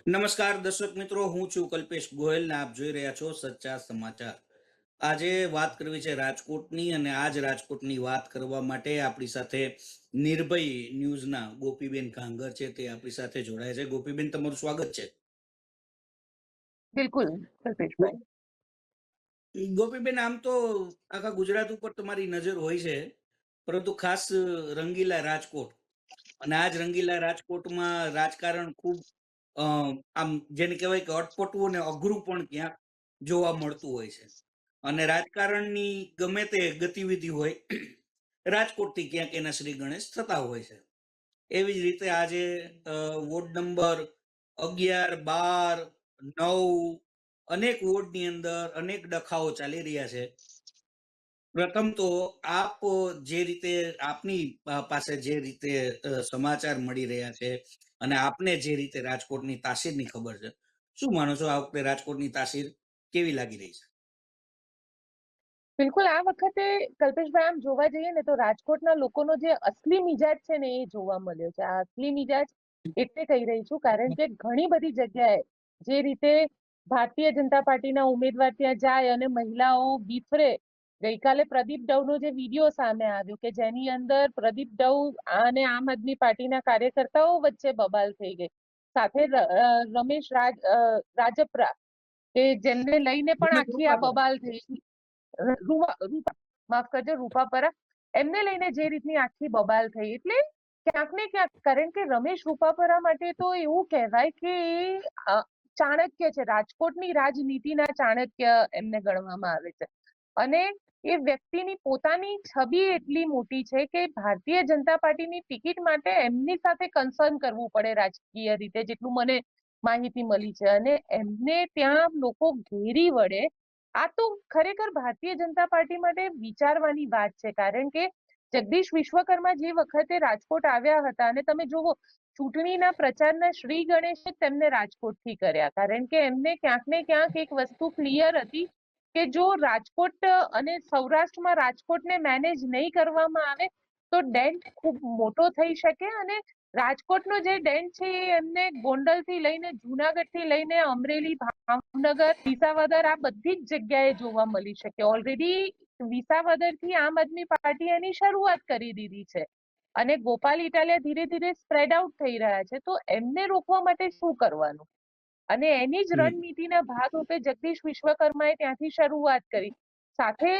નમસ્કાર દર્શક મિત્રો, હું છું કલ્પેશ ગોયલ ને આપ જોઈ રહ્યા છો સચ્ચા સમાચાર. આજે વાત કરવી છે રાજકોટની, અને આજ રાજકોટની વાત કરવા માટે આપણી સાથે નિર્ભય ન્યૂઝના ગોપીબેન કાંગર છે, તે આપણી સાથે જોડાય છે. ગોપીબેન, તમારું સ્વાગત છે. બિલકુલ કલ્પેશભાઈ. ગોપીબેન, આમ તો આખા ગુજરાત ઉપર તમારી નજર હોય છે, પરંતુ ખાસ રંગીલા રાજકોટ, અને આજ રંગીલા રાજકોટમાં રાજકારણ ખૂબ આમ જેને કહેવાય કે અટપટું અને અઘરું પણ ક્યાંક જોવા મળતું હોય છે. અને રાજકારણની ગમે તે ગતિવિધિ હોય, રાજકોટથી ક્યાંક એના શ્રી ગણેશ થતા હોય છે. એવી જ રીતે આજે વોર્ડ નંબર 11, 12, 9 અનેક વોર્ડની અંદર અનેક ડખાઓ ચાલી રહ્યા છે. પ્રથમ તો આપ જે રીતે આપની પાસે જે રીતે સમાચાર મળી રહ્યા છે, અને આપને જે રીતે રાજકોટની તાસીરની ખબર છે, શું માનો છો આ વખતે રાજકોટની તાસીર કેવી લાગી રહી છે? બિલકુલ આ વખતે કલ્પેશભાઈ આમ જોવા જઈએ ને તો રાજકોટના લોકોનો જે અસલી મિજાજ છે ને એ જોવા મળ્યો છે. આ અસલી મિજાજ એટલે કહી રહી છું કારણ કે ઘણી બધી જગ્યાએ જે રીતે ભારતીય જનતા પાર્ટીના ઉમેદવાર ત્યાં જાય અને મહિલાઓ બીફરે. ગઈકાલે પ્રદીપ ડવનો જે વિડીયો સામે આવ્યો કે જેની અંદર પ્રદીપ ડવ અને આમ આદમી પાર્ટીના કાર્યકર્તાઓ વચ્ચે બબાલ થઈ ગઈ, સાથે રમેશ રાજપરા કે જેમને લઈને પણ આખી આ બબાલ થઈ. માફ કરજો, રૂપાપરા, એમને લઈને જે રીતની આખી બબાલ થઈ, એટલે ક્યાંક ને ક્યાંક, કારણ કે રમેશ રૂપાપરા માટે તો એવું કહેવાય કે એ ચાણક્ય છે, રાજકોટની રાજનીતિના ચાણક્ય એમને ગણવામાં આવે છે. અને એ વ્યક્તિની પોતાની છબી એટલી મોટી છે કે ભારતીય જનતા પાર્ટીની ટિકિટ માટે એમની સાથે કન્સર્ન કરવું પડે રાજકીય રીતે, જેટલું મને માહિતી મળી છે. અને એમને ત્યાં લોકો ઘેરી વળે, આ તો ખરેખર ભારતીય જનતા પાર્ટી માટે વિચારવાની વાત છે. કારણ કે જગદીશ વિશ્વકર્મા જે વખતે રાજકોટ આવ્યા હતા, અને તમે જુઓ ચૂંટણીના પ્રચારના શ્રી ગણેશે તેમને રાજકોટથી કર્યા, કારણ કે એમને ક્યાંક ને ક્યાંક એક વસ્તુ ક્લિયર હતી કે જો રાજકોટ અને સૌરાષ્ટ્રમાં રાજકોટને મેનેજ નહીં કરવામાં આવે તો ડેન્ટ ખૂબ મોટો થઈ શકે. અને રાજકોટનો જે ડેન્ટ છે એ એમને ગોંડલ થી લઈને જુનાગઢ થી લઈને અમરેલી, ભાવનગર, વિસાવદર, આ બધી જ જગ્યાએ જોવા મળી શકે. ઓલરેડી વિસાવદર થી આમ આદમી પાર્ટી એની શરૂઆત કરી દીધી છે અને ગોપાલ ઇટાલિયા ધીરે ધીરે સ્પ્રેડ આઉટ થઈ રહ્યા છે. તો એમને રોકવા માટે શું કરવાનું? અને એની જ રણનીતિના ભાગરૂપે જગદીશ વિશ્વકર્માએ ત્યાંથી શરૂઆત કરી. સાથે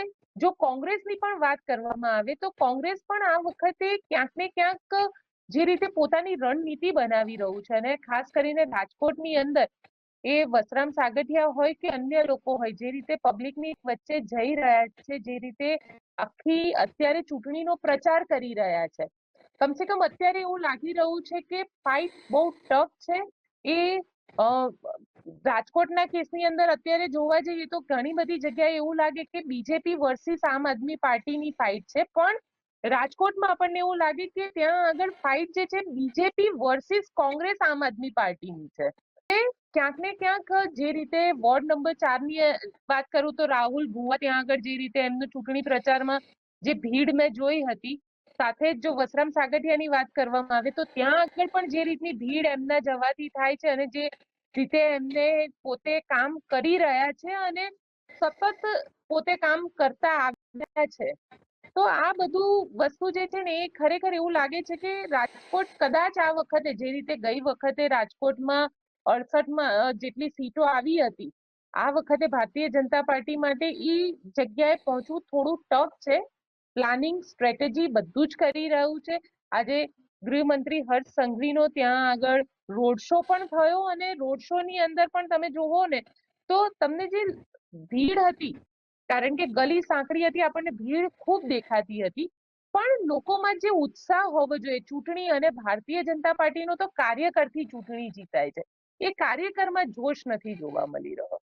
જો કોંગ્રેસની પણ વાત કરવામાં આવે તો કોંગ્રેસ પણ આ વખતે ક્યાંક ને ક્યાંક જે રીતે પોતાની રણનીતિ બનાવી રહ્યું છે, અને ખાસ કરીને રાજકોટની અંદર એ વસરામ સાગઠિયા હોય કે અન્ય લોકો હોય, જે રીતે પબ્લિકની વચ્ચે જઈ રહ્યા છે, જે રીતે આખી અત્યારે ચૂંટણીનો પ્રચાર કરી રહ્યા છે, કમસે કમ અત્યારે એવું લાગી રહ્યું છે કે ફાઇટ બહુ ટફ છે. એ રાજકોટના કેસની અંદર અત્યારે જોવા જઈએ તો ઘણી બધી જગ્યાએ એવું લાગે કે બીજેપી વર્સિસ આમ આદમી પાર્ટીની ફાઇટ છે, પણ રાજકોટમાં આપણને એવું લાગે કે ત્યાં આગળ ફાઇટ જે છે બીજેપી વર્સિસ કોંગ્રેસ આમ આદમી પાર્ટીની છે. ક્યાંક ને ક્યાંક જે રીતે વોર્ડ નંબર 4 ની વાત કરું તો રાહુલ ભુવા ત્યાં આગળ જે રીતે એમનો ચૂંટણી પ્રચારમાં જે ભીડ મેં જોઈ હતી, સાથે જ જો વસરામ સાગઠિયાની વાત કરવામાં આવે તો ત્યાં આગળ પણ જે રીતની ભીડ એમના જવાથી થાય છે, અને જે રીતે એમને પોતે કામ કરી રહ્યા છે અને સતત પોતે કામ કરતા આવ્યા છે, તો આ બધું વસ્તુ જે છે ને એ ખરેખર એવું લાગે છે કે રાજકોટ કદાચ આ વખતે જે રીતે ગઈ વખતે રાજકોટમાં 68 જેટલી સીટો આવી હતી, આ વખતે ભારતીય જનતા પાર્ટી માટે એ જગ્યાએ પહોંચવું થોડું ટફ છે. પ્લાનિંગ, સ્ટ્રેટેજી બધું જ કરી રહ્યું છે. આજે ગૃહમંત્રી હર્ષ સંઘવીનો ત્યાં આગળ રોડ શો પણ થયો, અને રોડ શો ની અંદર પણ તમે જુઓ ને તો તમને જે ભીડ હતી, કારણ કે ગલી સાંકડી હતી, આપણને ભીડ ખૂબ દેખાતી હતી, પણ લોકોમાં જે ઉત્સાહ હોવો જોઈએ ચૂંટણી, અને ભારતીય જનતા પાર્ટીનો તો કાર્યકરથી ચૂંટણી જીતાય છે, એ કાર્યકરમાં જોશ નથી જોવા મળી રહ્યો.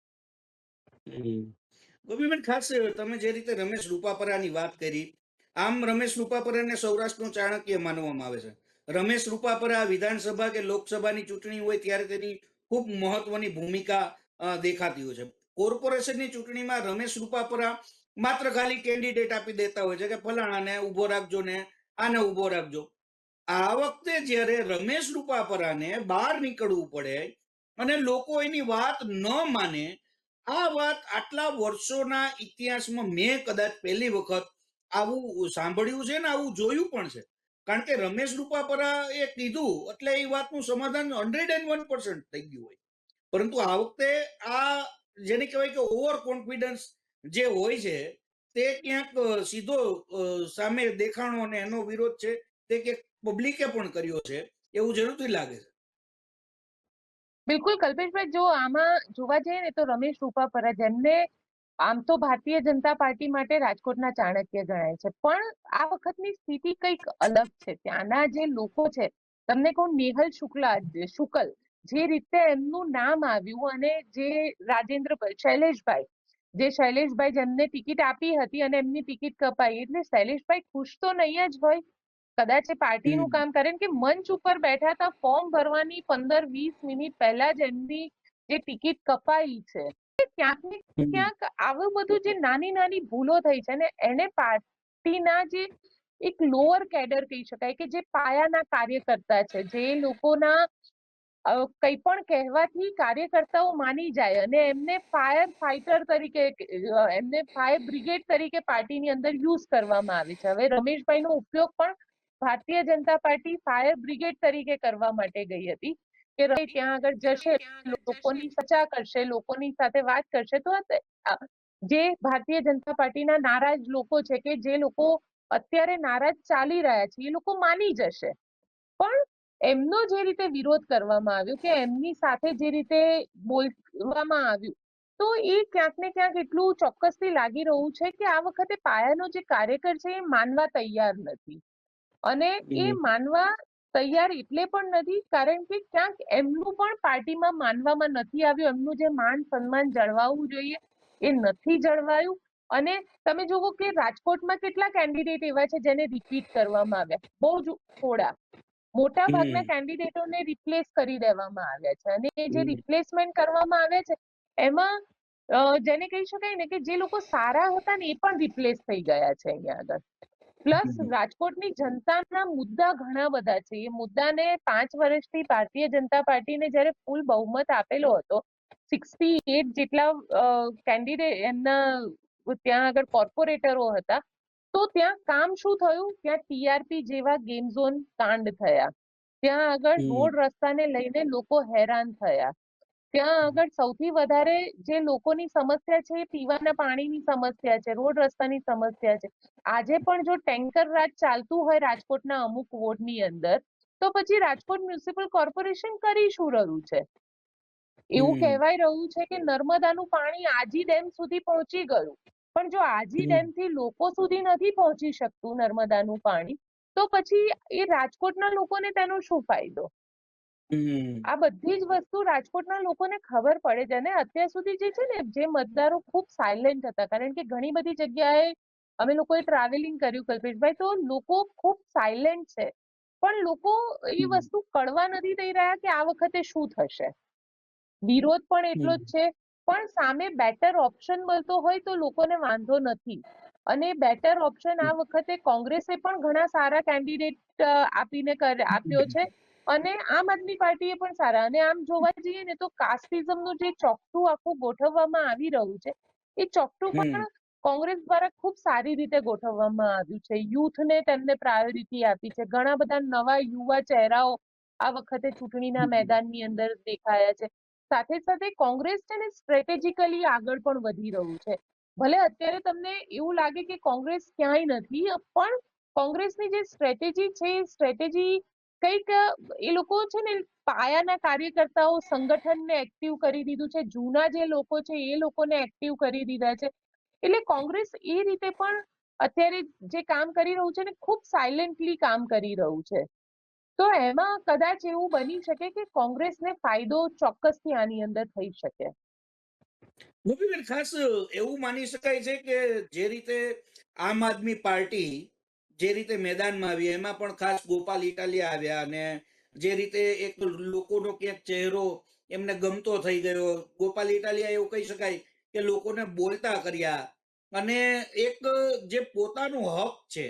ગોપીબેન, ખાસ તમે જે રીતે રમેશ રૂપાપરાની વાત કરી, આમ રમેશ રૂપાપરાને સૌરાષ્ટ્રનો ચાણક્ય માનવામાં આવે છે. રમેશ રૂપાપરા વિધાનસભા કે લોકસભાની ચૂંટણી હોય ત્યારે તેની ખૂબ મહત્વની ભૂમિકા દેખાતી હોય છે. કોર્પોરેશનની ચૂંટણીમાં રમેશ રૂપાપરા માત્ર ખાલી કેન્ડિડેટ આપી દેતા હોય છે કે ફલાણાને ઉભો રાખજો ને આને ઉભો રાખજો. આ વખતે જ્યારે રમેશ રૂપાપરાને બહાર નીકળવું પડે અને લોકો એની વાત ન માને. આ વાત આટલા વર્ષોના ઇતિહાસમાં મેં કદાચ પહેલી વખત આવું સાંભળ્યું છે ને આવું જોયું પણ છે. કારણ કે રમેશ રૂપાપરા એ કીધું એટલે એ વાતનું સમાધાન 101% થઈ ગયું હોય. પરંતુ આ વખતે આ જેને કહેવાય કે ઓવર કોન્ફિડન્સ જે હોય છે તે ક્યાંક સીધો સામે દેખાણો અને એનો વિરોધ છે તે ક્યાંક પબ્લિકે પણ કર્યો છે એવું જરૂરથી લાગે છે. બિલકુલ કલ્પેશભાઈ, જો આમાં જોવા જઈએ ને તો રમેશ રૂપાપરા, જેમને આમ તો ભારતીય જનતા પાર્ટી માટે રાજકોટના ચાણક્ય ગણાય છે, પણ આ વખતની સ્થિતિ કંઈક અલગ છે. ત્યાંના જે લોકો છે, તમને કહું, નેહલ શુકલ, જે રીતે એમનું નામ આવ્યું, અને જે શૈલેષભાઈ જેમને ટિકિટ આપી હતી અને એમની ટિકિટ કપાઈ, એટલે શૈલેષભાઈ ખુશ તો નહીં જ હોય. કદાચ એ પાર્ટીનું કામ કરે કે મંચ ઉપર બેઠા હતા, ફોર્મ ભરવાની 15-20 મિનિટ પહેલા જ એમની જે ટિકિટ કપાઈ છે, ક્યાંક ને ક્યાંક આવું બધું જે નાની નાની ભૂલો થઈ છે ને, એને પાર્ટીના જે એક લોઅર કેડર કહી શકાય, કે જે પાયાના કાર્યકર્તા છે, જે લોકોના કંઈ પણ કહેવાથી કાર્યકર્તાઓ માની જાય અને એમને ફાયર ફાઈટર તરીકે, એમને ફાયર બ્રિગેડ તરીકે પાર્ટીની અંદર યુઝ કરવામાં આવે છે. હવે રમેશભાઈનો ઉપયોગ પણ Bharatiya Janata party fire brigade તરીકે કરવા માટે ગઈ હતી, કે ત્યાં આગળ જશે, લોકોની ચર્ચા કરશે, લોકોની સાથે વાત કરશે, તો જે ભારતીય જનતા પાર્ટીના નારાજ લોકો છે, કે જે લોકો અત્યારે નારાજ ચાલી રહ્યા છે, એ લોકો માની જશે. પણ એમનો જે રીતે વિરોધ કરવામાં આવ્યો, કે એમની સાથે જે રીતે બોલવામાં આવ્યું, તો એ ક્યાંક ને ક્યાંક એટલું ચોક્કસથી લાગી રહ્યું છે કે આ વખતે પાયાનો જે કાર્યકર છે એ માનવા તૈયાર નથી. અને એ માનવા તૈયાર એટલે પણ નથી કારણ કે ક્યાંક એમનું પણ પાર્ટીમાં માનવામાં નથી આવ્યું. એમનું જે માન સન્માન જળવાવું જોઈએ એ નથી જળવાયું. અને તમે જુઓ કે રાજકોટમાં કેટલા કેન્ડિડેટ એવા છે જેને રિપીટ કરવામાં આવ્યા, બહુ જ થોડા. મોટા ભાગના કેન્ડિડેટોને રિપ્લેસ કરી દેવામાં આવ્યા છે, અને એ જે રિપ્લેસમેન્ટ કરવામાં આવ્યા છે એમાં જેને કહી શકાય ને કે જે લોકો સારા હતા ને એ પણ રિપ્લેસ થઈ ગયા છે અહીંયા આગળ. પ્લસ રાજકોટની જનતાના મુદ્દા ઘણા બધા છે. એ મુદ્દાને 5 વર્ષથી ભારતીય જનતા પાર્ટીને જ્યારે ફૂલ બહુમત આપેલો હતો, 68 જેટલા કેન્ડિડેટ એમના ત્યાં આગળ કોર્પોરેટરો હતા, તો ત્યાં કામ શું થયું? ત્યાં ટીઆરપી જેવા ગેમ ઝોન કાંડ થયા. ત્યાં આગળ રોડ રસ્તાને લઈને લોકો હેરાન થયા. ત્યાં આગળ સૌથી વધારે જે લોકોની સમસ્યા છે એ પીવાના પાણીની સમસ્યા છે, રોડ રસ્તાની સમસ્યા છે. આજે પણ જો ટેન્કર રાજ ચાલતું હોય રાજકોટના અમુક વોર્ડની અંદર, તો પછી રાજકોટ મ્યુનિસિપલ કોર્પોરેશન કરી શું રહ્યું છે? એવું કહેવાય રહ્યું છે કે નર્મદાનું પાણી આજી ડેમ સુધી પહોંચી ગયું, પણ જો આજી ડેમ થી લોકો સુધી નથી પહોંચી શકતું નર્મદાનું પાણી, તો પછી એ રાજકોટના લોકોને તેનો શું ફાયદો? આ બધી જ વસ્તુ રાજકોટના લોકોને ખબર પડે છે. અને અત્યાર સુધી જે છે ને, જે મતદારો ખૂબ સાયલેન્ટ હતા, કારણ કે ઘણી બધી જગ્યાએ અમે લોકોએ ટ્રાવેલિંગ કર્યું કલ્પેશભાઈ, તો લોકો ખૂબ સાયલેન્ટ છે, પણ લોકો એ વસ્તુ કળવા નથી દઈ રહ્યા કે આ વખતે શું થશે. વિરોધ પણ એટલો જ છે, પણ સામે બેટર ઓપ્શન મળતો હોય તો લોકોને વાંધો નથી. અને બેટર ઓપ્શન આ વખતે કોંગ્રેસે પણ ઘણા સારા કેન્ડિડેટ આપ્યો છે, અને આમ આદમી પાર્ટીએ પણ સારા. અને આમ જોવા જઈએ ને તો કાસ્ટિઝમનું જે ચોકઠું આખું ગોઠવવામાં આવી રહ્યું છે, એ ચોકઠું પણ કોંગ્રેસ દ્વારા ખૂબ સારી રીતે ગોઠવવામાં આવ્યું છે. યુથને તેમને પ્રાયોરિટી આપી છે. ઘણા બધા નવા યુવા ચહેરાઓ આ વખતે ચૂંટણીના મેદાનની અંદર દેખાયા છે. સાથે સાથે કોંગ્રેસ છે ને સ્ટ્રેટેજિકલી આગળ પણ વધી રહ્યું છે. ભલે અત્યારે તમને એવું લાગે કે કોંગ્રેસ ક્યાંય નથી, પણ કોંગ્રેસની જે સ્ટ્રેટેજી છે એ સ્ટ્રેટેજી કંઈક, એ લોકો છે ને પાયાના કાર્યકર્તાઓ સંગઠનને એક્ટિવ કરી દીધું છે, જૂના જે લોકો છે એ લોકોને એક્ટિવ કરી દીધા છે. એટલે કોંગ્રેસ એ રીતે પણ અત્યારે જે કામ કરી રહ્યું છે ને, ખૂબ સાયલેન્ટલી કામ કરી રહ્યું છે. તો એમાં કદાચ એવું બની શકે કે કોંગ્રેસને ફાયદો ચોક્કસથી આની અંદર થઈ શકે. ગોપીબેન, ખાસ એવું માની શકાય છે કે જે રીતે આમ આદમી પાર્ટી જે રીતે મેદાનમાં આવી, એમાં પણ ખાસ ગોપાલ ઇટાલિયા આવ્યા, અને જે રીતે એક લોકોનો ક્યાંક ચહેરો એમને ગમતો થઈ ગયો. ગોપાલ ઇટાલિયા એવું કહી શકાય કે લોકોને બોલતા કર્યા, અને એક જે પોતાનું હક છે,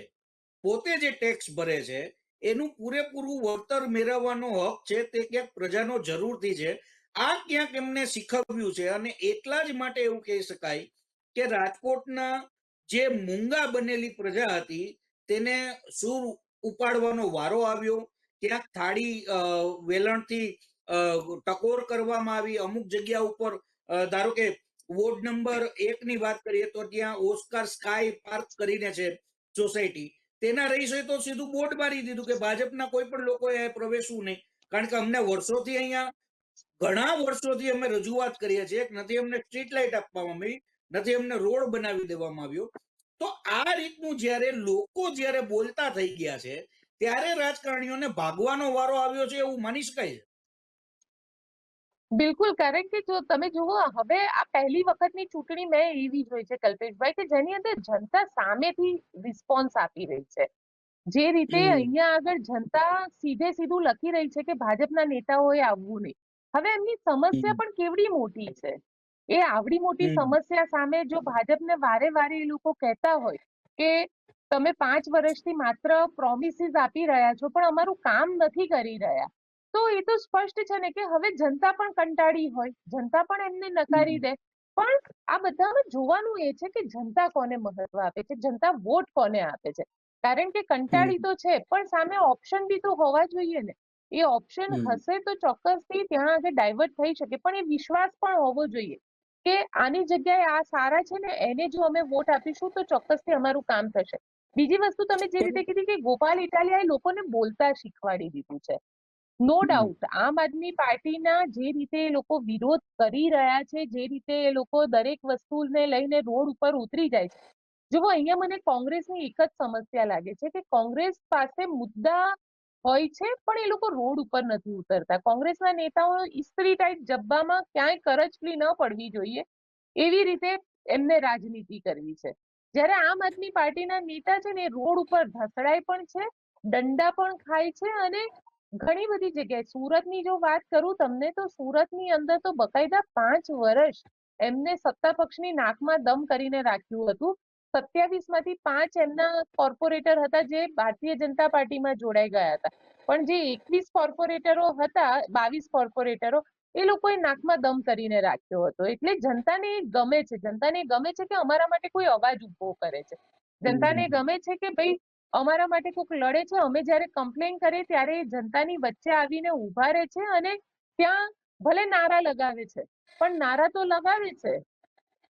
પોતે જે ટેક્સ ભરે છે એનું પૂરેપૂરું વળતર મેળવવાનો હક છે તે ક્યાંક પ્રજાનો જરૂરથી છે. આ ક્યાંક એમને શીખવ્યું છે અને એટલા જ માટે એવું કહી શકાય કે રાજકોટના જે મૂંગા બનેલી પ્રજા હતી તેને સૂર ઉપાડવાનો વારો આવ્યો. ક્યાંક થાળી વેલણથી ટકોર કરવામાં આવી. અમુક જગ્યા ઉપર ધારો કે વોર્ડ નંબર 1 ની વાત કરીએ તો ત્યાં ઓસ્કાર સ્કાય પાર્ક કરીને છે સોસાયટી, તેના રહીશોએ તો સીધું બોર્ડ મારી દીધું કે ભાજપના કોઈ પણ લોકોએ પ્રવેશવું નહીં, કારણ કે અમને વર્ષોથી અહીંયા ઘણા વર્ષોથી અમે રજૂઆત કરીએ છીએ, નથી અમને સ્ટ્રીટ લાઇટ આપવામાં આવી, નથી અમને રોડ બનાવી દેવામાં આવ્યો. તો આ રીતનું જ્યારે લોકો જ્યારે બોલતા થઈ ગયા છે ત્યારે રાજકારણીઓને ભાગવાનો વારો આવ્યો છે એવું માની શકાય છે. બિલકુલ, કારણ કે જો તમે જુઓ, હવે આ પહેલી વખતની ચૂંટણી મેં એવી જોઈ છે કલ્પેશભાઈ, કે જેની અંદર જનતા સામેથી રિસ્પોન્સ આપી રહી છે. જે રીતે અહીંયા આગળ જનતા સીધે સીધું લખી રહી છે કે ભાજપના નેતાઓએ આવવું નહીં. હવે એમની સમસ્યા પણ કેવડી મોટી છે. એ આવડી મોટી સમસ્યા સામે જો ભાજપને વારે વારે એ લોકો કહેતા હોય કે તમે 5 વર્ષથી માત્ર પ્રોમિસીસ આપી રહ્યા છો પણ અમારું કામ નથી કરી રહ્યા, તો એ તો સ્પષ્ટ છે ને કે હવે જનતા પણ કંટાળી હોય, જનતા પણ એમને નકારી દે. પણ આ બધામાં જોવાનું એ છે કે જનતા કોને મહત્વ આપે છે, જનતા વોટ કોને આપે છે. કારણ કે કંટાળી તો છે પણ સામે ઓપ્શન બી તો હોવા જોઈએ ને. એ ઓપ્શન હશે તો ચોક્કસથી ત્યાં આગળ ડાયવર્ટ થઈ શકે, પણ એ વિશ્વાસ પણ હોવો જોઈએ કે આની જગ્યાએ આ સારા છે ને, એને જો અમે વોટ આપીશું તો ચોક્કસથી અમારું કામ થશે. બીજી વસ્તુ તમે જે રીતે કીધી કે ગોપાલ ઇટાલિયાએ લોકોને બોલતા શીખવાડી દીધું છે. નો ડાઉટ આમ આદમી પાર્ટીના જે રીતે એ લોકો વિરોધ કરી રહ્યા છે, જે રીતે એ લોકો દરેક વસ્તુને લઈને રોડ ઉપર ઉતરી જાય છે. જુઓ, અહીંયા મને કોંગ્રેસની એક જ સમસ્યા લાગે છે કે કોંગ્રેસ પાસે મુદ્દા હોય છે પણ એ લોકો રોડ ઉપર નથી ઉતરતા. કોંગ્રેસના નેતાઓ ઇસ્ત્રી ટાઈટ જબ્બામાં ક્યાંય કરચલી ન પડવી જોઈએ એવી રીતે એમને રાજનીતિ કરવી છે. જ્યારે આમ આદમી પાર્ટીના નેતા છે ને, રોડ ઉપર ધસડાય પણ છે, દંડા પણ ખાય છે, અને ઘણી બધી જગ્યાએ, સુરતની જો વાત કરું તમને, તો સુરતની અંદર તો બકાયદા 5 વર્ષ એમને સત્તા પક્ષની નાકમાં દમ કરીને રાખ્યું હતું. 27માંથી 5 એમના કોર્પોરેટર હતા જે ભારતીય જનતા પાર્ટીમાં જોડાઈ ગયા હતા, પણ જે 21 કોર્પોરેટરો હતા, 22 કોર્પોરેટરો, એ લોકોએ નાકમાં દમ કરીને રાખ્યો હતો. એટલે જનતાને ગમે છે, જનતાને ગમે છે કે અમારા માટે કોઈ અવાજ ઉભો કરે છે. જનતાને ગમે છે કે ભાઈ અમારા માટે કોઈક લડે છે, અમે જ્યારે કમ્પ્લેન કરીએ ત્યારે જનતાની વચ્ચે આવીને ઉભા રહે છે અને ત્યાં ભલે નારા લગાવે છે પણ નારા તો લગાવે છે.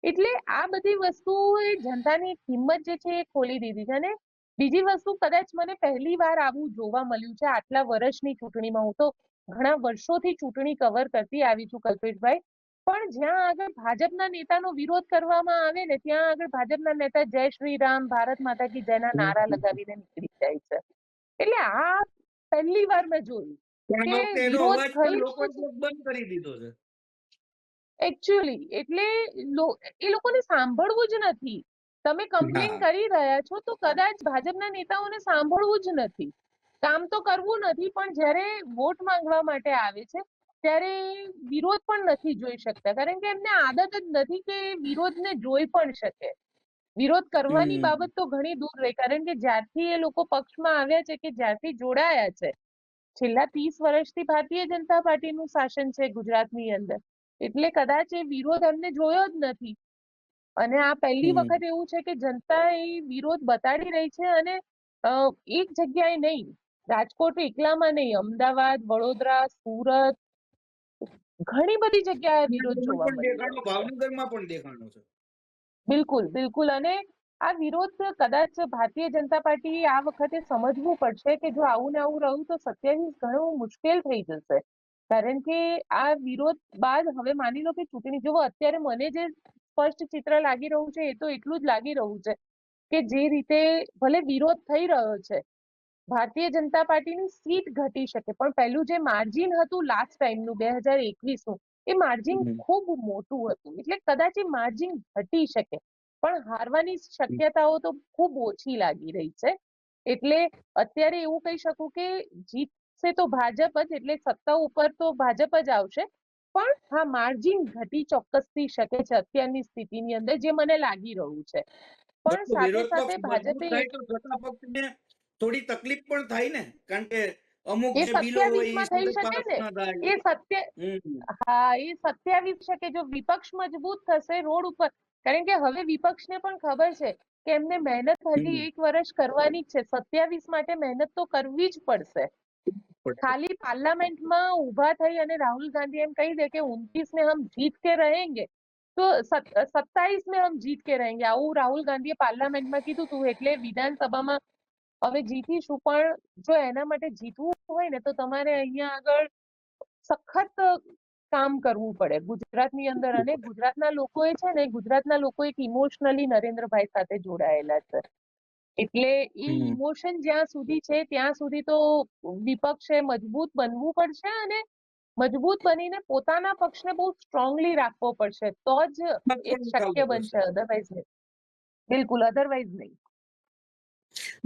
એટલે આ બધી વસ્તુઓએ જનતાની કિંમત જે છે એ ખોલી દીધી છે. અને બીજી વસ્તુ, કદાચ મને પહેલી વાર આવું જોવા મળ્યું છે આટલા વર્ષની ચૂંટણીમાં. હું તો ઘણા વર્ષોથી ચૂંટણી કવર કરતી આવી છું કલ્પેશભાઈ, પણ જ્યાં આગળ ભાજપના નેતાનો વિરોધ કરવામાં આવે ને, ત્યાં આગળ ભાજપના નેતા જય શ્રી રામ, ભારત માતા કી જયના નારા લગાવીને નીકળી જાય છે. એટલે આ પહેલી વાર મેં જોયું પણ કે આ વખતે એનો વિરોધ અવાજ પણ થઈ લોકોએ બંધ કરી દીધો છે. એકચ્યુઅલી એટલે એ લોકોને સાંભળવું જ નથી. તમે કમ્પ્લેન હા. કરી રહ્યા છો તો કદાચ ભાજપના નેતાઓને સાંભળવું જ નથી, કામ તો કરવું નથી, પણ જ્યારે વોટ માંગવા માટે આવે છે ત્યારે વિરોધ પણ નથી જોઈ શકતા, કારણ કે એમને આદત જ નથી કે વિરોધને જોઈ પણ શકે. વિરોધ કરવાની બાબત તો ઘણી દૂર રહી, કારણ કે જ્યારથી એ લોકો પક્ષમાં આવ્યા છે, કે જ્યારથી જોડાયા છે, છેલ્લા 30 વર્ષથી ભારતીય જનતા પાર્ટીનું શાસન છે ગુજરાતની અંદર, એટલે કદાચ એ વિરોધ એમને જોયો જ નથી. અને આ પહેલી વખત એવું છે કે જનતા એ વિરોધ બતાડી રહી છે. અને એક જગ્યાએ નહીં, રાજકોટ એકલામાં નહીં, અમદાવાદ, વડોદરા, સુરત, ઘણી બધી જગ્યાએ વિરોધ જોવા મળી રહ્યો છે. ભાવનગરમાં પણ દેખાણો છે. બિલકુલ, બિલકુલ. અને આ વિરોધ કદાચ ભારતીય જનતા પાર્ટી આ વખતે સમજવું પડશે કે જો આવું ને આવું રહ્યું તો 27 ઘણું મુશ્કેલ થઈ જશે. કારણ કે આ વિરોધ બાદ હવે માની લો કે ચૂંટણી, જુઓ અત્યારે મને જે સ્પષ્ટ ચિત્ર લાગી રહ્યું છે એ તો એટલું જ લાગી રહ્યું છે કે જે રીતે ભલે વિરોધ થઈ રહ્યો છે, ભારતીય જનતા પાર્ટીની સીટ ઘટી શકે, પણ પહેલું જે માર્જિન હતું લાસ્ટ ટાઈમનું 2021નું, એ માર્જિન ખૂબ મોટું હતું. એટલે કદાચ એ માર્જિન ઘટી શકે, પણ હારવાની શક્યતાઓ તો ખૂબ ઓછી લાગી રહી છે. એટલે અત્યારે એવું કહી શકું કે જીતશે તો ભાજપ જ, એટલે સત્તા ઉપર તો ભાજપ જ આવશે, પણ હા, માર્જિન ઘટી ચોક્કસથી શકે છે અત્યારની સ્થિતિની અંદર, જે મને લાગી રહ્યું છે. પણ સાથે વિરોધ સાથે પક્ષ મજબૂત ભાજપે થાય તો સત્તા પક્ષને થોડી તકલીફ પણ થાય ને, કારણ કે અમુક એ જે બિલો હોય 27 એ માં થઈ સીધા શકે પાસ ને, ના થાય. એ સત્ય હમ હા, એ 27 શકે જો વિપક્ષ મજબૂત થશે રોડ ઉપર. કારણ કે હવે વિપક્ષને પણ ખબર છે કે એમને મહેનત હજી હમ 1 વર્ષ કરવાની જ છે. 27 માટે મહેનત તો કરવી જ પડશે. ખાલી પાર્લામેન્ટમાં ઊભા થઈ અને રાહુલ ગાંધી એમ કહી દે કે 29 में हम जीत के रहेंगे તો 27 में हम जीत के रहेंगे, આવું રાહુલ ગાંધીએ પાર્લામેન્ટમાં કીધું હતું. એટલે વિધાનસભામાં હવે જીતીશું, પણ જો એના માટે જીતવું હોય ને તો તમારે અહીંયા આગળ સખત કામ કરવું પડે ગુજરાતની અંદર. અને ગુજરાતના લોકોએ છે ને, ગુજરાતના લોકો એક ઇમોશનલી નરેન્દ્રભાઈ સાથે જોડાયેલા છે. એટલે એ હમ ઇમોશન જ્યાં સુધી છે ત્યાં સુધી તો વિપક્ષે મજબૂત બનવું પડશે, અને મજબૂત બનીને પોતાના પક્ષને બહુ સ્ટ્રોંગલી રાખવો પડશે, તો જ એ મતદાન શક્ય થવું પડશે. બનશે. અધરવાઇઝ નહીં, બિલકુલ અધરવાઇઝ નહીં.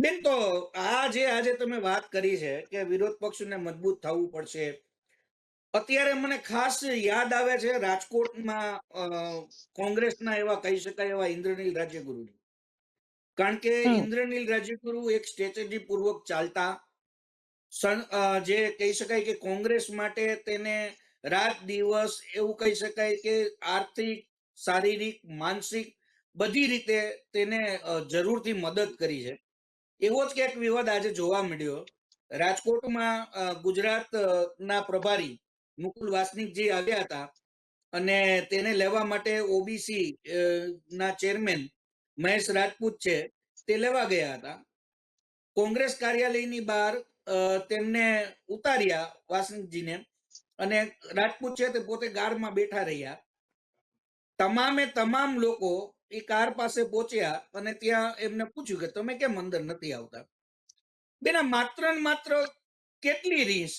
બેન, તો આ જે આજે તમે વાત કરી છે કે વિરોધ પક્ષને મજબૂત થવું પડશે, અત્યારે મને ખાસ યાદ આવે છે રાજકોટમાં કોંગ્રેસના એવા કહી શકાય એવા ઇન્દ્રનીલ રાજ્યગુરુની. કારણ કે હમ ઇન્દ્રનીલ રાજ્યગુરુ એક સ્ટ્રેટેજી પૂર્વક ચાલતા, જે કહી શકાય કે કોંગ્રેસ માટે તેને રાત દિવસ એવું કહી શકાય કે આર્થિક, શારીરિક, માનસિક બધી રીતે તેને જરૂરથી મદદ કરી છે. એવો જ ક્યાંક વિવાદ આજે જોવા મળ્યો રાજકોટમાં. ગુજરાતના પ્રભારી મુકુલ વાસનિકજી આવ્યા હતા અને તેને લેવા માટે ઓબીસી ના ચેરમેન મહેશ રાજપૂત છે તે લેવા ગયા હતા. કોંગ્રેસ કાર્યાલયની બહાર તેમને ઉતાર્યા વાસનિકજીને, અને રાજપૂત છે તે પોતે કારમાં બેઠા રહ્યા. તમામે તમામ લોકો એ કાર પાસે પહોંચ્યા અને ત્યાં એમને પૂછ્યું કે તમે કેમ અંદર નથી આવતા. બેના માત્ર ને માત્ર કેટલી રીસ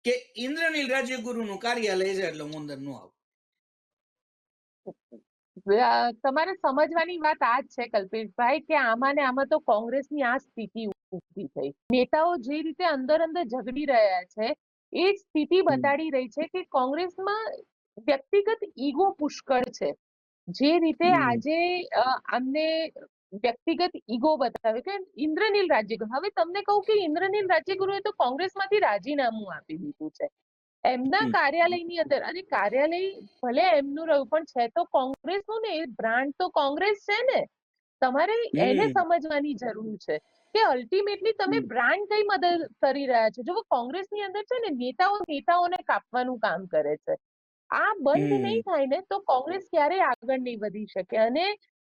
કે ઇન્દ્રનીલ રાજ્યગુરુનું કાર્યાલય છે એટલે હું અંદર ન આવું. તમારે સમજવાની વાત આ જ છે કલ્પેશભાઈ, કે આમાં ને આમાં તો કોંગ્રેસની આ સ્થિતિ ઊભી થઈ. નેતાઓ જે રીતે અંદર અંદર ઝઘડી રહ્યા છે એ સ્થિતિ બતાડી રહી છે કે કોંગ્રેસમાં વ્યક્તિગત ઈગો પુષ્કળ છે. જે રીતે આજે આમને વ્યક્તિગત ઈગો બતાવે કે ઇન્દ્રનીલ રાજ્યગુરુ, હવે તમને કહું કે ઇન્દ્રનીલ રાજ્યગુરુએ તો કોંગ્રેસમાંથી રાજીનામું આપી દીધું છે એમના કાર્યાલયની અંદર. અને કાર્યાલય ભલે એમનું રહ્યું પણ છે તો કોંગ્રેસનું ને, એ બ્રાન્ડ તો કોંગ્રેસ છે ને. તમારે એને સમજવાની જરૂર છે કે અલ્ટિમેટલી તમે બ્રાન્ડ કઈ મદદ કરી રહ્યા છો. જો કોંગ્રેસની અંદર છે ને નેતાઓને કાપવાનું કામ કરે છે. આ બંધ નહીં થાય ને તો કોંગ્રેસ ક્યારેય આગળ નહીં વધી શકે. અને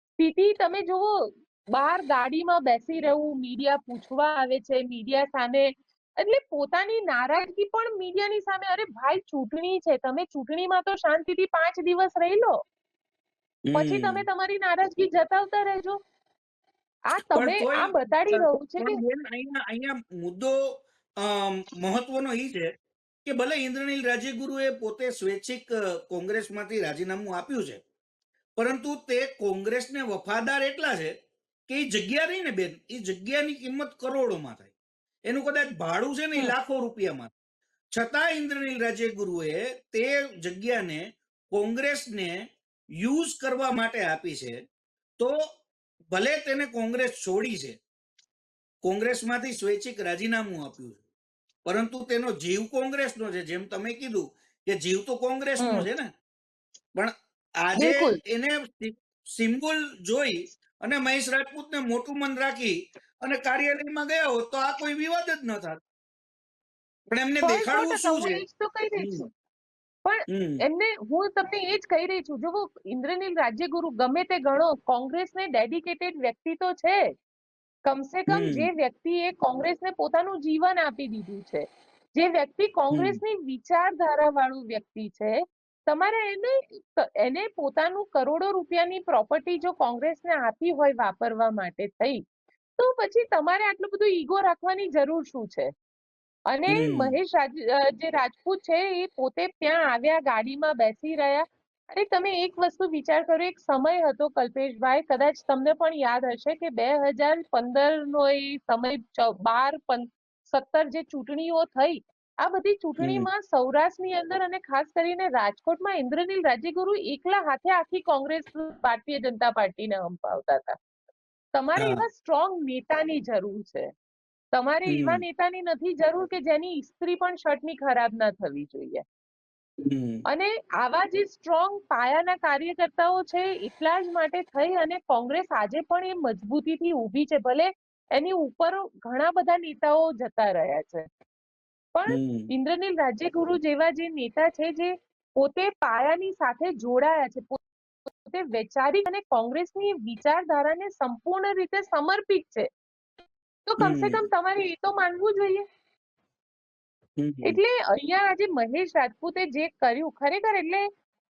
સ્થિતિ તમે જુઓ, બહાર ગાડીમાં બેસી રહેવું, મીડિયા પૂછવા આવે છે, મીડિયા સામે એટલે પોતાની નારાજગી પણ મીડિયાની સામે. અરે ભાઈ, ચૂંટણી છે, તમે ચૂંટણીમાં તો શાંતિથી 5 દિવસ રહી લો, પછી તમે તમારી નારાજગી જતાવતા રહેજો. આ પણ તમે તોય આ બતાડી રહ્યું છે કે પણ બેન, અહીંયા મુદ્દો મહત્વનો એ છે કે ભલે ઇન્દ્રનીલ રાજ્યગુરુએ પોતે સ્વૈચ્છિક કોંગ્રેસમાંથી રાજીનામું આપ્યું છે, પરંતુ તે કોંગ્રેસને વફાદાર એટલા છે કે એ જગ્યા રહી ને બેન, એ જગ્યાની કિંમત કરોડોમાં થાય. એનું કદાચ ભાડું છે ને એ લાખો રૂપિયામાં. છતાં ઇન્દ્રનીલ રાજ્યગુરુએ તે જગ્યાને કોંગ્રેસને યુઝ કરવા માટે આપી છે. તો ભલે તેને કોંગ્રેસ છોડી છે, કોંગ્રેસમાંથી સ્વૈચ્છિક રાજીનામું આપ્યું છે, પરંતુ તેનો જીવ કોંગ્રેસનો છે. જેમ તમે કીધું કે જીવ તો કોંગ્રેસનો છે ને, પણ આજે બિલકુલ એને સિમ્બોલ જોઈ અને મહેશ રાજપૂતને મોટું મન રાખી અને કાર્યાલયમાં ગયા હોત તો આ કોઈ વિવાદ જ ન થાત. પણ એમને 100% દેખાડવું શું હું છે? એ જ તો કહી રહી છું. પણ હમ એમને હું તમને એ જ કહી રહી છું, જો ઇન્દ્રનીલ રાજ્યગુરુ ગમે તે ગણો, કોંગ્રેસને ડેડિકેટેડ વ્યક્તિ તો છે. કમસે કમ હમ જે વ્યક્તિએ કોંગ્રેસને પોતાનું જીવન આપી દીધું છે, જે વ્યક્તિ હમ કોંગ્રેસની વિચારધારા વાળું વ્યક્તિ છે, તમારે એને પોતાનું કરોડો રૂપિયાની પ્રોપર્ટી જો કોંગ્રેસને આપી હોય વાપરવા માટે થઈ, તો પછી તમારે આટલું બધું ઈગો રાખવાની જરૂર શું છે? અને હમ મહેશ જે રાજપૂત છે એ પોતે ત્યાં આવ્યા, ગાડીમાં બેસી રહ્યા. અરે તમે એક વસ્તુ વિચાર કરો, એક સમય હતો કલ્પેશભાઈ, કદાચ તમને પણ યાદ હશે કે 2015 નો એ સમય, 12-17 જે ચૂંટણીઓ થઈ, આ બધી હમ ચૂંટણીમાં સૌરાષ્ટ્રની અંદર અને ખાસ કરીને રાજકોટમાં ઇન્દ્રનીલ રાજ્યગુરુ એકલા હાથે આખી કોંગ્રેસ ભારતીય જનતા પાર્ટીને હંપાવતા હતા. તમારે હા, એવા સ્ટ્રોંગ નેતાની જરૂર છે. તમારે એવા હમ નેતાની નથી જરૂર કે જેની ઇસ્ત્રી પણ શર્ટની ખરાબ ના થવી જોઈએ. હમ અને આવા જે સ્ટ્રોંગ પાયાના કાર્યકર્તાઓ છે એટલા જ માટે થઈ અને કોંગ્રેસ આજે પણ એ મજબૂતીથી ઊભી છે. ભલે એની ઉપર ઘણા બધા નેતાઓ જતા રહ્યા છે, પણ હમ ઇન્દ્રનીલ રાજ્યગુરુ જેવા જે નેતા છે જે પોતે પાયાની સાથે જોડાયા છે, પોતે વૈચારિક અને કોંગ્રેસની વિચારધારાને સંપૂર્ણ રીતે સમર્પિત છે, તો કમસે હમ કમ તમારે એ તો માનવું જોઈએ. હમ એટલે અહીંયા આજે મહેશ રાજપૂતે જે કર્યું ખરેખર, એટલે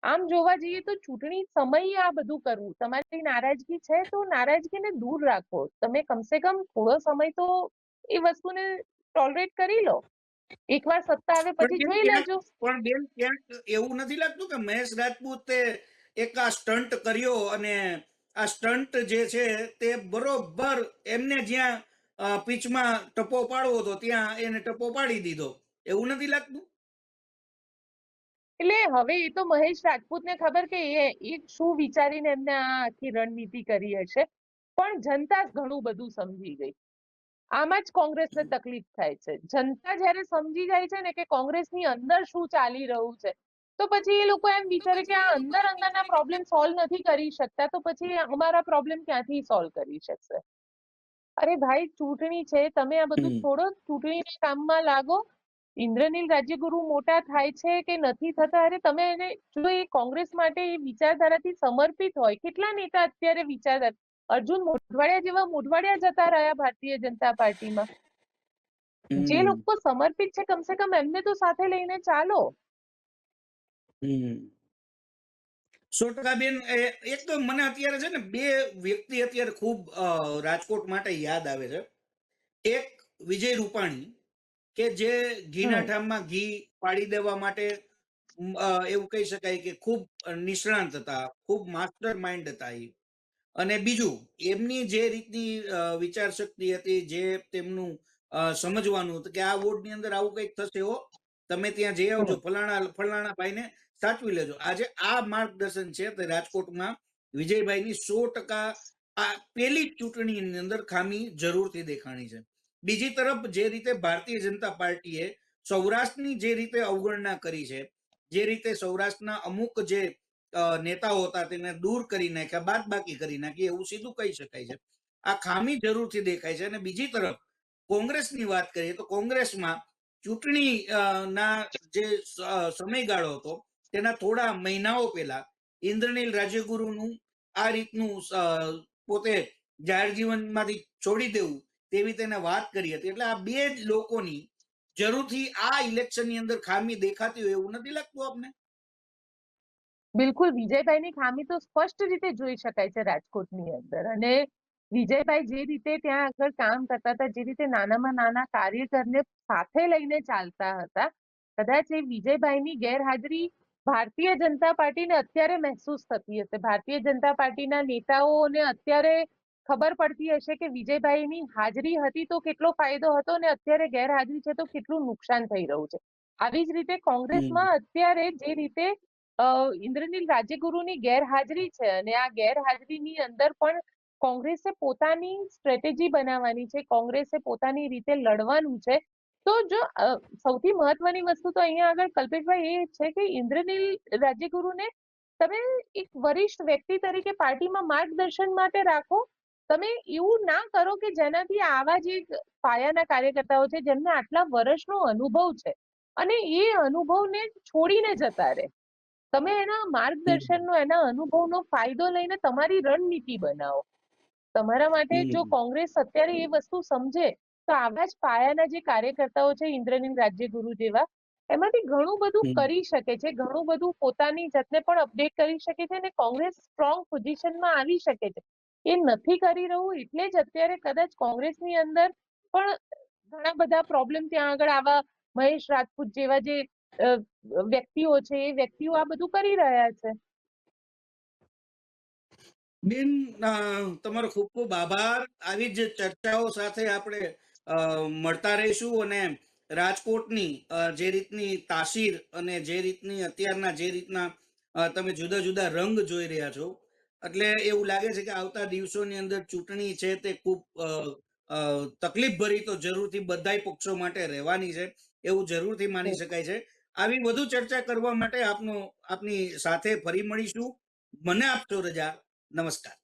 આમ જોવા જઈએ તો ચૂંટણી સમયે આ બધું કરવું, તમારી નારાજગી છે તો નારાજગીને દૂર રાખો. તમે કમસે કમ થોડો સમય તો એ વસ્તુને ટોલરેટ કરી લો. એકવાર સત્તા આવે પણ પછી બેન જોઈ ક્યાંક લેજો. પણ બેન ક્યાંક એવું નથી લાગતું કે મહેશ રાજપૂતે એક આ સ્ટન્ટ કર્યો અને આ સ્ટન્ટ જે છે તે બરોબર એમને જ્યાં પીચમાં ટપ્પો પાડવો હતો ત્યાં એને ટપ્પો પાડી દીધો, એવું નથી લાગતું? એટલે હવે એ તો મહેશ રાજપૂતને ખબર કે એ શું વિચારીને એમને આ આખી રણનીતિ કરી હશે, પણ જનતા ઘણું બધું સમજી ગઈ. આમાં જ કોંગ્રેસને તકલીફ થાય છે. જનતા જ્યારે સમજી જાય છે ને કે કોંગ્રેસની અંદર શું ચાલી રહ્યું છે, તો પછી એ લોકો એમ વિચારે કે આ અંદર અંદરના પ્રોબ્લેમ સોલ્વ નથી કરી શકતા, તો પછી અમારા પ્રોબ્લેમ ક્યાંથી સોલ્વ કરી શકશે? અરે ભાઈ, ચૂંટણી છે, તમે આ બધું હમ છોડો, ચૂંટણીના કામમાં લાગો. ઇન્દ્રનીલ રાજ્યગુરુ મોટા થાય છે કે નથી થતા, અરે તમે એને જો એ કોંગ્રેસ માટે એ વિચારધારાથી સમર્પિત હોય, કેટલા નેતા અત્યારે વિચારધારા, અર્જુન મોઢવાડિયા જેવા મોઢવાડિયા જતા રહ્યા ભારતીય જનતા પાર્ટીમાં. જે હમ લોકો સમર્પિત છે કમસે કમ એમને તો સાથે લઈને ચાલો. હમ 100% બેન. એક તો મને અત્યારે છે ને બે વ્યક્તિ અત્યારે ખૂબ રાજકોટ માટે યાદ આવે છે. એક વિજય રૂપાણી, કે જે ઘીના હમ ઠામમાં ઘી પાડી દેવા માટે એવું કહી શકાય કે ખૂબ નિષ્ણાંત હતા, ખૂબ માસ્ટર માઇન્ડ હતા એ. અને બીજું, એમની જે રીતની વિચાર શક્તિ હતી, જે તેમનું સમજવાનું હતું કે આ વોર્ડની અંદર આવું કંઈક થશે, હો તમે ત્યાં જઈ આવજો, હમ ફલાણા ફલાણા ભાઈને સાચવી લેજો. આજે આ માર્ગદર્શન છે તે રાજકોટમાં વિજયભાઈની 100% આ પેલી ચૂંટણીની અંદર ખામી જરૂરથી દેખાણી છે. બીજી તરફ જે રીતે ભારતીય જનતા પાર્ટીએ સૌરાષ્ટ્રની જે રીતે અવગણના કરી છે, જે રીતે સૌરાષ્ટ્રના અમુક જે નેતાઓ હતા તેને દૂર કરી નાખ્યા, બાદ બાકી કરી નાખી, એવું સીધું કહી શકાય છે. આ ખામી જરૂરથી દેખાય છે. અને બીજી તરફ કોંગ્રેસની વાત કરીએ તો કોંગ્રેસમાં ચૂંટણી ના જે સમયગાળો હતો તેના થોડા મહિનાઓ પહેલા ઇન્દ્રનીલ રાજ્યગુરુનું આ રીતનું પોતે જાહેર જીવનમાંથી છોડી દેવું તેવી તેને વાત કરી હતી. એટલે આ બે જ લોકોની જરૂરથી આ ઇલેક્શનની અંદર ખામી દેખાતી હોય એવું નથી લાગતું આપને? બિલકુલ, વિજયભાઈની ખામી તો સ્પષ્ટ રીતે જોઈ શકાય છે રાજકોટની અંદર. અને વિજયભાઈ જે રીતે ત્યાં આગળ કામ કરતા હતા, જે રીતે નાનામાં નાના કાર્યકરને સાથે લઈને ચાલતા હતા, કદાચ એ વિજયભાઈની ગેરહાજરી ભારતીય જનતા પાર્ટીને અત્યારે મહેસૂસ થતી હશે. ભારતીય જનતા પાર્ટીના નેતાઓને અત્યારે ખબર પડતી હશે કે વિજયભાઈની હાજરી હતી તો કેટલો ફાયદો હતો, અને અત્યારે ગેરહાજરી છે તો કેટલું નુકસાન થઈ રહ્યું છે. આવી જ રીતે હમ કોંગ્રેસમાં અત્યારે જે રીતે ઇન્દ્રનીલ રાજ્યગુરુની ગેરહાજરી છે, અને આ ગેરહાજરીની અંદર પણ કોંગ્રેસે પોતાની સ્ટ્રેટેજી બનાવવાની છે, કોંગ્રેસે પોતાની રીતે લડવાનું છે. તો જો સૌથી મહત્વની વસ્તુ તો અહીંયા આગળ કલ્પેશભાઈ એ છે કે ઇન્દ્રનીલ રાજ્યગુરુને તમે એક વરિષ્ઠ વ્યક્તિ તરીકે પાર્ટીમાં માર્ગદર્શન માટે રાખો. તમે એવું ના કરો કે જેનાથી આવા જે પાયાના કાર્યકર્તાઓ છે જેમને આટલા વર્ષનો અનુભવ છે અને એ અનુભવને છોડીને જતા રહે, તમે એના હમ માર્ગદર્શનનો, એના અનુભવનો ફાયદો લઈને તમારી રણનીતિ બનાવો. તમારા માટે જો હમ કોંગ્રેસ અત્યારે એ વસ્તુ સમજે તો આવા જ પાયાના જે કાર્યકર્તાઓ છે ઇન્દ્રનીલ રાજ્યગુરુ જેવા, એમાંથી ઘણું બધું હમ કરી શકે છે, ઘણું બધું પોતાની જાતને પણ અપડેટ કરી શકે છે, અને કોંગ્રેસ સ્ટ્રોંગ પોઝિશનમાં આવી શકે છે. એ નથી કરી રહ્યું એટલે જ અત્યારે કદાચ કોંગ્રેસની અંદર પણ ઘણા બધા પ્રોબ્લેમ ત્યાં આગળ આવા મહેશ રાજપૂત જેવા જે વ્યક્તિઓ છે એ વ્યક્તિઓ આ બધું કરી રહ્યા છે. બેન, તમારો ખૂબ ખૂબ આભાર. આવી જ ચર્ચાઓ સાથે આપણે મળતા રહીશું. અને રાજકોટની જે રીતની તાસીર અને જે રીતની અત્યારના જે રીતના તમે જુદા જુદા રંગ જોઈ રહ્યા છો, એટલે એવું લાગે છે કે આવતા દિવસોની અંદર ચૂંટણી છે તે ખૂબ તકલીફ ભરી તો જરૂરથી બધાય પક્ષો માટે રહેવાની છે એવું જરૂરથી માની શકાય છે. આવી વધુ ચર્ચા કરવા માટે આપની સાથે ફરી મળીશું. મને આપશો રજા. નમસ્કાર.